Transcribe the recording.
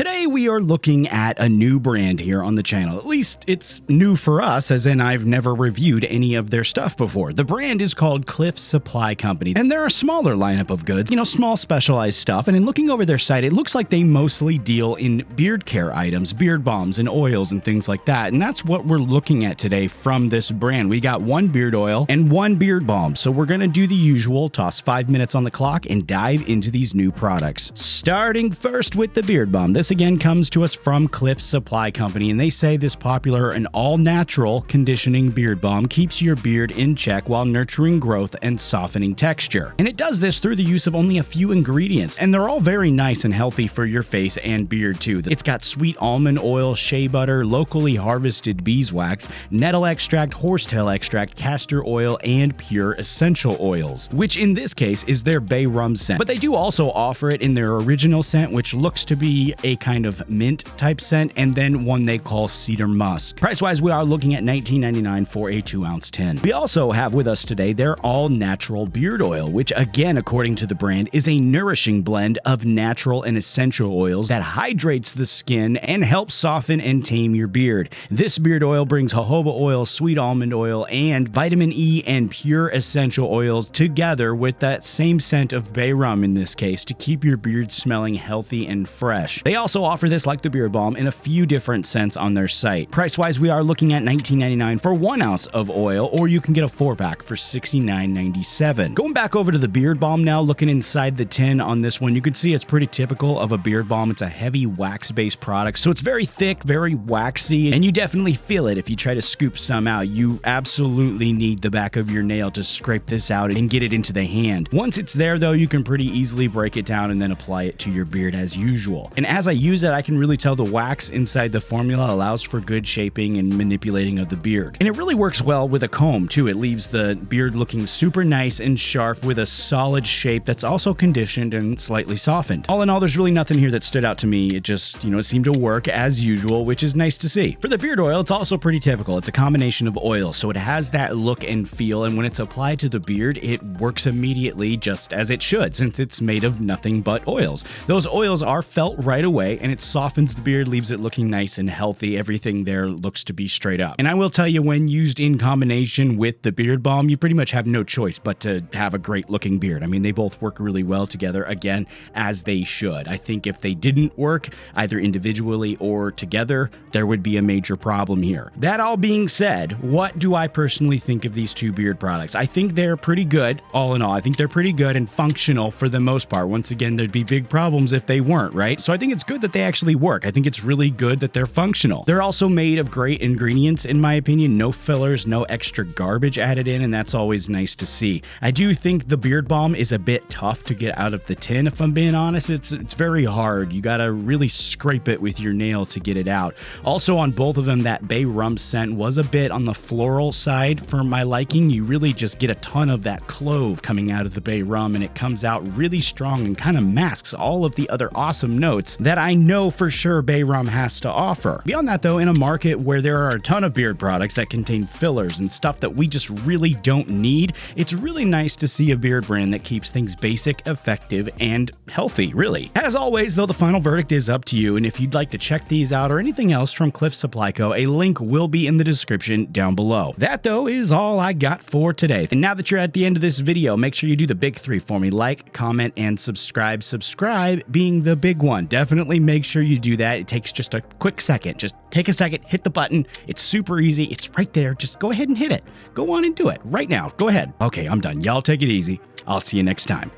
Today we are looking at a new brand here on the channel. At least it's new for us, as in I've never reviewed any of their stuff before. The brand is called Cliff Supply Company, and they're a smaller lineup of goods, small specialized stuff. And in looking over their site, it looks like they mostly deal in beard care items, beard balms and oils and things like that. And that's what we're looking at today from this brand. We got one beard oil and one beard balm. So we're going to do the usual, toss 5 minutes on the clock and dive into these new products. Starting first with the beard balm. This again comes to us from Cliff Supply Company, and they say this popular and all-natural conditioning beard balm keeps your beard in check while nurturing growth and softening texture. And it does this through the use of only a few ingredients, and they're all very nice and healthy for your face and beard too. It's got sweet almond oil, shea butter, locally harvested beeswax, nettle extract, horsetail extract, castor oil, and pure essential oils, which in this case is their bay rum scent. But they do also offer it in their original scent, which looks to be a kind of mint type scent, and then one they call cedar musk. Price wise, we are looking at $19.99 for a 2-ounce tin. We also have with us today their all natural beard oil, which again, according to the brand, is a nourishing blend of natural and essential oils that hydrates the skin and helps soften and tame your beard. This beard oil brings jojoba oil, sweet almond oil, and vitamin E and pure essential oils together with that same scent of bay rum in this case to keep your beard smelling healthy and fresh. They also offer this, like the beard balm, in a few different scents on their site. Price wise, we are looking at $19.99 for 1 ounce of oil, or you can get a 4-pack for $69.97. Going back over to the beard balm now, looking inside the tin on this one, you can see it's pretty typical of a beard balm. It's a heavy wax-based product, so it's very thick, very waxy, and you definitely feel it if you try to scoop some out. You absolutely need the back of your nail to scrape this out and get it into the hand. Once it's there though, you can pretty easily break it down and then apply it to your beard as usual. And as I use it, I can really tell the wax inside the formula allows for good shaping and manipulating of the beard. And it really works well with a comb too. It leaves the beard looking super nice and sharp with a solid shape that's also conditioned and slightly softened. All in all, there's really nothing here that stood out to me. It just, it seemed to work as usual, which is nice to see. For the beard oil, it's also pretty typical. It's a combination of oils, so it has that look and feel, and when it's applied to the beard, it works immediately just as it should, since it's made of nothing but oils. Those oils are felt right away, and it softens the beard, leaves it looking nice and healthy. Everything there looks to be straight up. And I will tell you, when used in combination with the beard balm, you pretty much have no choice but to have a great looking beard. I mean, they both work really well together, again, as they should. I think if they didn't work, either individually or together, there would be a major problem here. That all being said, what do I personally think of these two beard products? I think they're pretty good, all in all. I think they're pretty good and functional for the most part. Once again, there'd be big problems if they weren't, right? So I think it's good that they actually work. I think it's really good that they're functional. They're also made of great ingredients, in my opinion. No fillers, no extra garbage added in, and that's always nice to see. I do think the beard balm is a bit tough to get out of the tin, if I'm being honest. It's very hard. You gotta really scrape it with your nail to get it out. Also, on both of them, that bay rum scent was a bit on the floral side for my liking. You really just get a ton of that clove coming out of the bay rum, and it comes out really strong and kind of masks all of the other awesome notes that I know for sure bay rum has to offer. Beyond that though, in a market where there are a ton of beard products that contain fillers and stuff that we just really don't need, it's really nice to see a beard brand that keeps things basic, effective, and healthy, really. As always though, the final verdict is up to you, and if you'd like to check these out or anything else from Cliff Supply Co., a link will be in the description down below. That though is all I got for today. And now that you're at the end of this video, make sure you do the big 3 for me: like, comment, and subscribe. Subscribe being the big one. Definitely make sure you do that. It takes just a quick second. Just take a second, hit the button. It's super easy. It's right there. Just go ahead and hit it. Go on and do it right now. Go ahead. Okay, I'm done. Y'all take it easy. I'll see you next time.